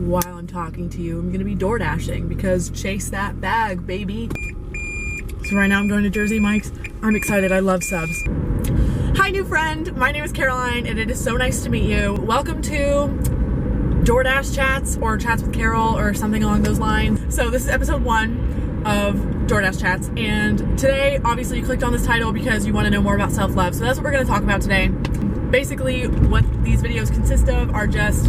while I'm talking to you. I'm gonna be door dashing because chase that bag, baby. So right now I'm going to Jersey Mike's. I'm excited, I love subs. Hi new friend, my name is Caroline and it is so nice to meet you. Welcome to DoorDash Chats or Chats with Carol or something along those lines. So this is episode 1 of DoorDash Chats, and today obviously you clicked on this title because you want to know more about self-love. So that's what we're going to talk about today. Basically what these videos consist of are just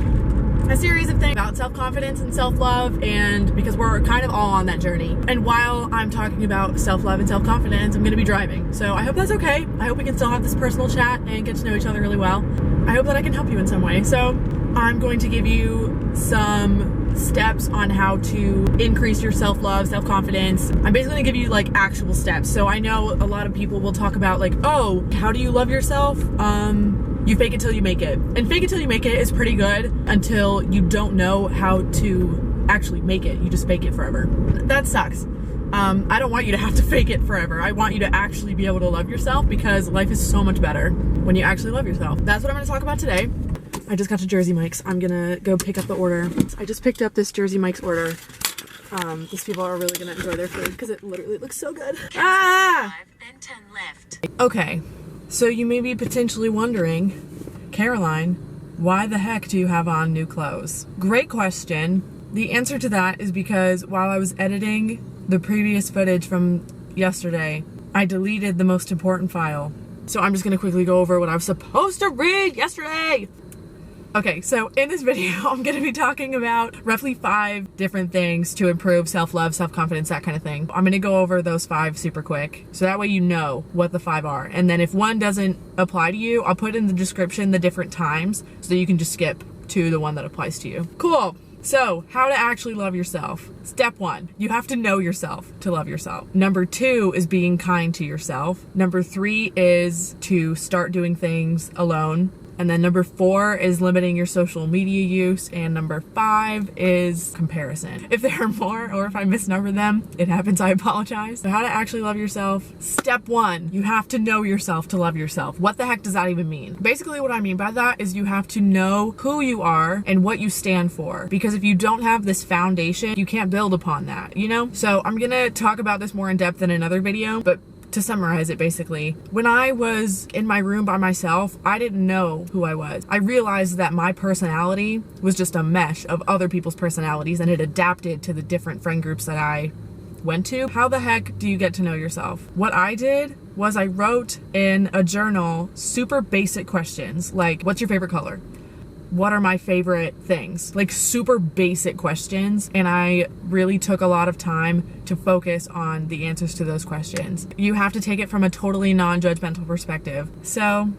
a series of things about self-confidence and self-love, and because we're kind of all on that journey. And while I'm talking about self-love and self-confidence, I'm going to be driving. So I hope that's okay. I hope we can still have this personal chat and get to know each other really well. I hope that I can help you in some way. So I'm going to give you some steps on how to increase your self-love, self-confidence. I'm basically gonna give you like actual steps. So I know a lot of people will talk about like, oh, how do you love yourself? You fake it till you make it. And fake it till you make it is pretty good until you don't know how to actually make it. You just fake it forever. That sucks. I don't want you to have to fake it forever. I want you to actually be able to love yourself, because life is so much better when you actually love yourself. That's what I'm gonna talk about today. I just got to Jersey Mike's. I'm gonna go pick up the order. I just picked up this Jersey Mike's order. These people are really gonna enjoy their food because it literally looks so good. Ah! 5 and 10 left. Okay, so you may be potentially wondering, Caroline, why the heck do you have on new clothes? Great question. The answer to that is because while I was editing the previous footage from yesterday, I deleted the most important file. So I'm just gonna quickly go over what I was supposed to read yesterday. Okay, so in this video, I'm gonna be talking about roughly 5 different things to improve self-love, self-confidence, that kind of thing. I'm gonna go over those 5 super quick, so that way you know what the 5 are. And then if one doesn't apply to you, I'll put in the description the different times so you can just skip to the one that applies to you. Cool. So, how to actually love yourself. Step 1, you have to know yourself to love yourself. Number 2 is being kind to yourself. Number 3 is to start doing things alone. And then number 4 is limiting your social media use. And number 5 is comparison. If there are more, or if I misnumber them, it happens, I apologize. So how to actually love yourself. Step 1, you have to know yourself to love yourself. What the heck does that even mean? Basically what I mean by that is you have to know who you are and what you stand for. Because if you don't have this foundation, you can't build upon that, you know? So I'm gonna talk about this more in depth in another video, but to summarize it, basically, when I was in my room by myself, I didn't know who I was. I realized that my personality was just a mesh of other people's personalities, and it adapted to the different friend groups that I went to. How the heck do you get to know yourself? What I did was I wrote in a journal super basic questions, like, what's your favorite color? What are my favorite things? Like super basic questions. And I really took a lot of time to focus on the answers to those questions. You have to take it from a totally non-judgmental perspective. So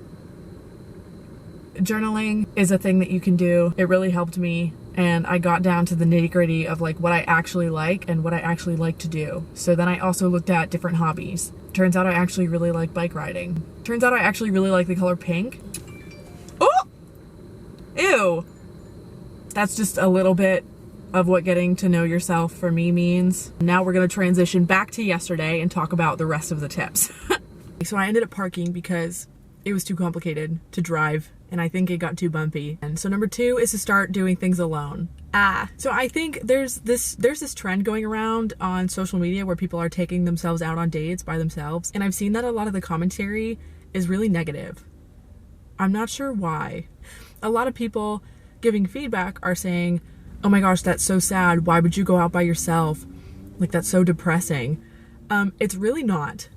journaling is a thing that you can do. It really helped me. And I got down to the nitty-gritty of like what I actually like and what I actually like to do. So then I also looked at different hobbies. Turns out I actually really like bike riding. Turns out I actually really like the color pink. Oh! Ew. That's just a little bit of what getting to know yourself for me means. Now we're gonna transition back to yesterday and talk about the rest of the tips. So I ended up parking because it was too complicated to drive and I think it got too bumpy. And so number 2 is to start doing things alone. So I think there's this trend going around on social media where people are taking themselves out on dates by themselves. And I've seen that a lot of the commentary is really negative. I'm not sure why. A lot of people giving feedback are saying, oh my gosh, that's so sad. Why would you go out by yourself? Like, that's so depressing. It's really not.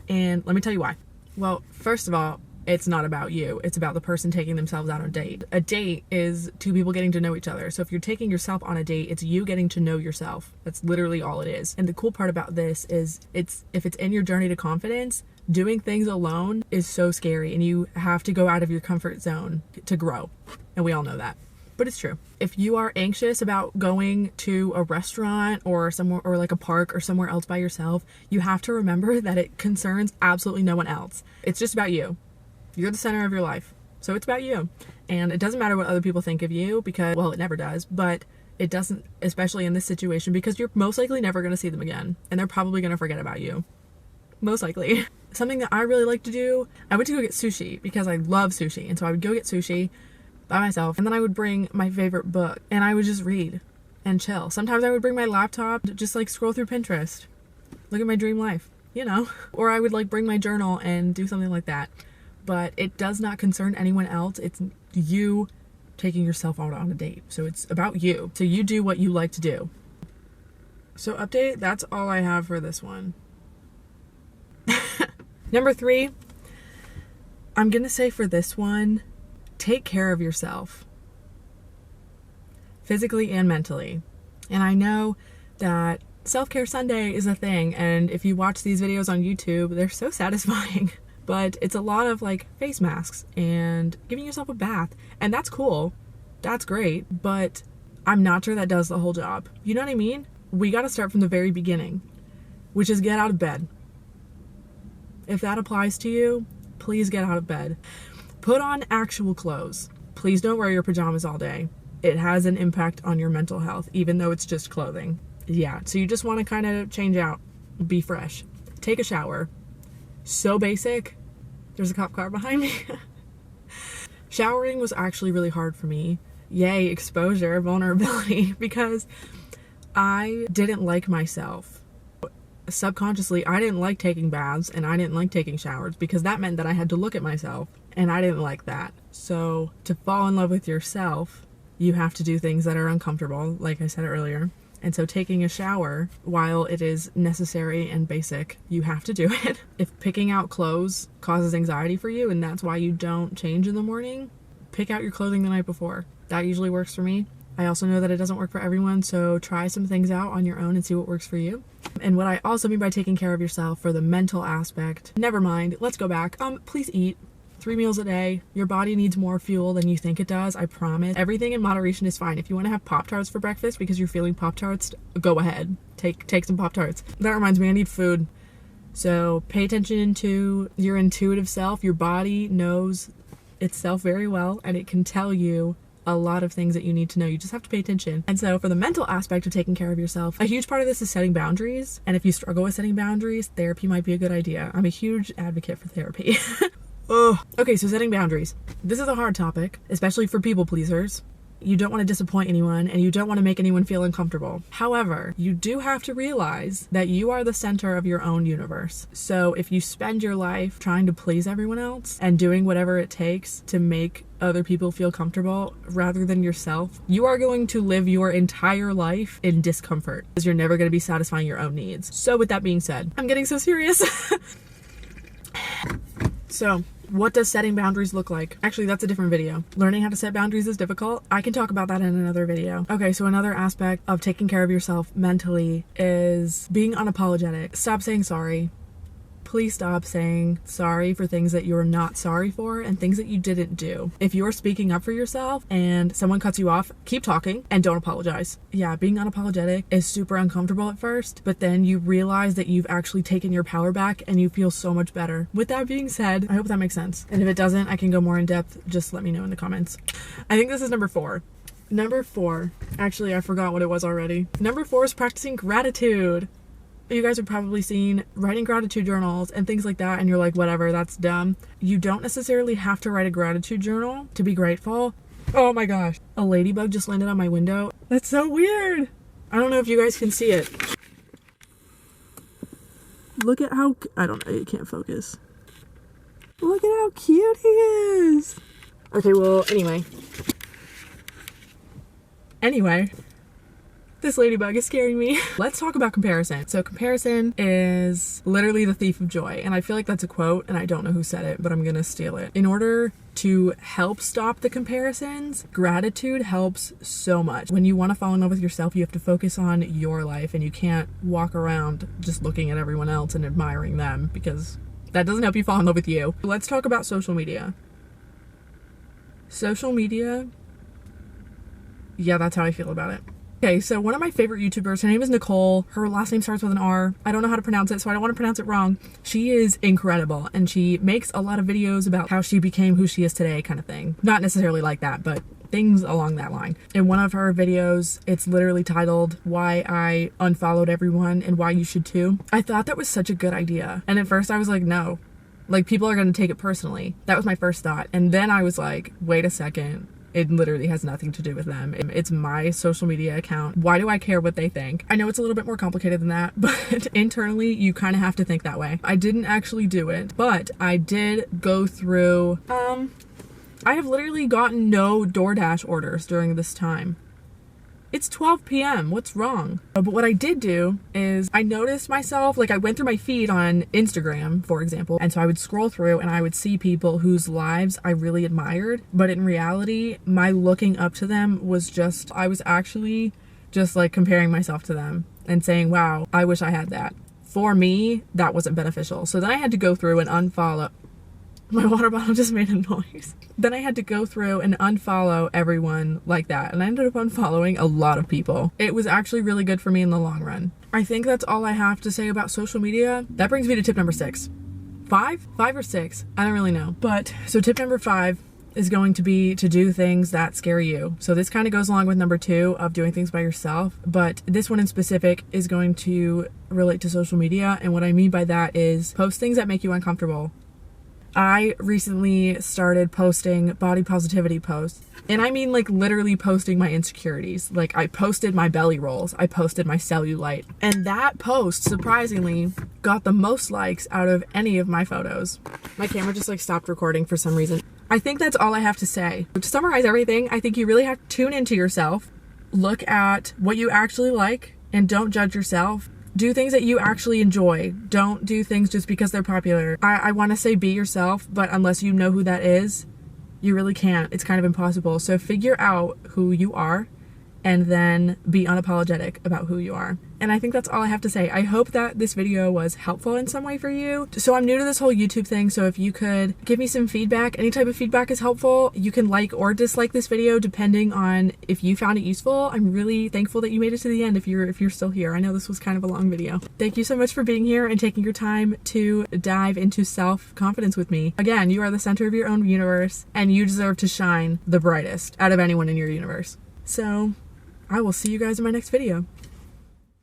And let me tell you why. Well, first of all, it's not about you. It's about the person taking themselves out on a date. A date is 2 people getting to know each other. So if you're taking yourself on a date, it's you getting to know yourself. That's literally all it is. And the cool part about this is if it's in your journey to confidence, doing things alone is so scary and you have to go out of your comfort zone to grow. And we all know that. But it's true. If you are anxious about going to a restaurant or somewhere, or like a park or somewhere else by yourself, you have to remember that it concerns absolutely no one else. It's just about you. You're the center of your life. So it's about you. And it doesn't matter what other people think of you because, well, it never does, but it doesn't, especially in this situation, because you're most likely never going to see them again. And they're probably going to forget about you. Most likely. Something that I really like to do, I went to go get sushi because I love sushi. And so I would go get sushi by myself and then I would bring my favorite book and I would just read and chill. Sometimes I would bring my laptop to just like scroll through Pinterest, look at my dream life, you know, or I would like bring my journal and do something like that. But it does not concern anyone else. It's you taking yourself out on a date. So it's about you. So you do what you like to do. So update, that's all I have for this one. Number 3, I'm gonna say for this one, take care of yourself. Physically and mentally. And I know that Self-Care Sunday is a thing, and if you watch these videos on YouTube, they're so satisfying. But it's a lot of like face masks and giving yourself a bath, and that's cool. That's great, but I'm not sure that does the whole job. You know what I mean? We gotta start from the very beginning, which is get out of bed. If that applies to you, please get out of bed. Put on actual clothes. Please don't wear your pajamas all day. It has an impact on your mental health, even though it's just clothing. Yeah, so you just want to kind of change out, be fresh. Take a shower. So basic. There's a cop car behind me. Showering was actually really hard for me. Yay, exposure, vulnerability, because I didn't like myself. Subconsciously, I didn't like taking baths and I didn't like taking showers because that meant that I had to look at myself, and I didn't like that. So to fall in love with yourself, you have to do things that are uncomfortable, like I said earlier. And so taking a shower, while it is necessary and basic, you have to do it. If picking out clothes causes anxiety for you and that's why you don't change in the morning, pick out your clothing the night before. That usually works for me. I also know that it doesn't work for everyone, so try some things out on your own and see what works for you. And what I also mean by taking care of yourself for the mental aspect, never mind, let's go back. Please eat 3 meals a day. Your body needs more fuel than you think it does, I promise. Everything in moderation is fine. If you want to have Pop-Tarts for breakfast because you're feeling Pop-Tarts, go ahead. Take some Pop-Tarts. That reminds me, I need food. So pay attention to your intuitive self. Your body knows itself very well, and it can tell you a lot of things that you need to know. You just have to pay attention. And so for the mental aspect of taking care of yourself, a huge part of this is setting boundaries. And if you struggle with setting boundaries, therapy might be a good idea. I'm a huge advocate for therapy. Ugh. Okay, so setting boundaries. This is a hard topic, especially for people pleasers. You don't want to disappoint anyone and you don't want to make anyone feel uncomfortable. However, you do have to realize that you are the center of your own universe. So if you spend your life trying to please everyone else and doing whatever it takes to make other people feel comfortable rather than yourself, you are going to live your entire life in discomfort because you're never going to be satisfying your own needs. So with that being said, I'm getting so serious. So what does setting boundaries look like? Actually, that's a different video. Learning how to set boundaries is difficult. I can talk about that in another video. Okay, so another aspect of taking care of yourself mentally is being unapologetic. Stop saying sorry. Please stop saying sorry for things that you're not sorry for and things that you didn't do. If you're speaking up for yourself and someone cuts you off, keep talking and don't apologize. Yeah, being unapologetic is super uncomfortable at first, but then you realize that you've actually taken your power back and you feel so much better. With that being said, I hope that makes sense. And if it doesn't, I can go more in depth. Just let me know in the comments. I think this is number 4. Number 4, actually, I forgot what it was already. Number 4 is practicing gratitude. You guys have probably seen writing gratitude journals and things like that, and you're like, whatever, that's dumb. You don't necessarily have to write a gratitude journal to be grateful. Oh my gosh, a ladybug just landed on my window. That's so weird. I don't know if you guys can see it. Look at how, I don't know, you can't focus. Look at how cute he is. Okay, well, anyway. This ladybug is scaring me. Let's talk about comparison. So comparison is literally the thief of joy. And I feel like that's a quote and I don't know who said it, but I'm gonna steal it. In order to help stop the comparisons, gratitude helps so much. When you want to fall in love with yourself, you have to focus on your life and you can't walk around just looking at everyone else and admiring them because that doesn't help you fall in love with you. Let's talk about social media. Social media, yeah, that's how I feel about it. Okay, so one of my favorite YouTubers, her name is Nicole. Her last name starts with an R. I don't know how to pronounce it, so I don't want to pronounce it wrong. She is incredible, and she makes a lot of videos about how she became who she is today kind of thing. Not necessarily like that, but things along that line. In one of her videos, it's literally titled, Why I Unfollowed Everyone and Why You Should Too. I thought that was such a good idea. And at first I was like, no. Like, people are going to take it personally. That was my first thought. And then I was like, wait a second. It literally has nothing to do with them. It's my social media account. Why do I care what they think? I know it's a little bit more complicated than that, but internally you kind of have to think that way. I didn't actually do it, but I did go through, I have literally gotten no DoorDash orders during this time. It's 12 p.m. What's wrong? But what I did do is I noticed myself, like I went through my feed on Instagram, for example, and so I would scroll through and I would see people whose lives I really admired. But in reality, my looking up to them was just, I was actually just like comparing myself to them and saying, wow, I wish I had that. For me, that wasn't beneficial. So then I had to go through and unfollow. My water bottle just made a noise. Then I had to go through and unfollow everyone like that. And I ended up unfollowing a lot of people. It was actually really good for me in the long run. I think that's all I have to say about social media. That brings me to tip number 6. 5 or 6? I don't really know. But so tip number 5 is going to be to do things that scare you. So this kind of goes along with number 2 of doing things by yourself, but this one in specific is going to relate to social media. And what I mean by that is post things that make you uncomfortable. I recently started posting body positivity posts, and I mean like literally posting my insecurities. Like I posted my belly rolls, I posted my cellulite, and that post surprisingly got the most likes out of any of my photos. My camera just like stopped recording for some reason. I think that's all I have to say. To summarize everything, I think you really have to tune into yourself, look at what you actually like, and don't judge yourself. Do things that you actually enjoy. Don't do things just because they're popular. I want to say be yourself, but unless you know who that is, you really can't. It's kind of impossible. So figure out who you are and then be unapologetic about who you are. And I think that's all I have to say. I hope that this video was helpful in some way for you. So I'm new to this whole YouTube thing, so if you could give me some feedback, any type of feedback is helpful. You can like or dislike this video depending on if you found it useful. I'm really thankful that you made it to the end if you're still here. I know this was kind of a long video. Thank you so much for being here and taking your time to dive into self-confidence with me. Again, you are the center of your own universe and you deserve to shine the brightest out of anyone in your universe. So I will see you guys in my next video.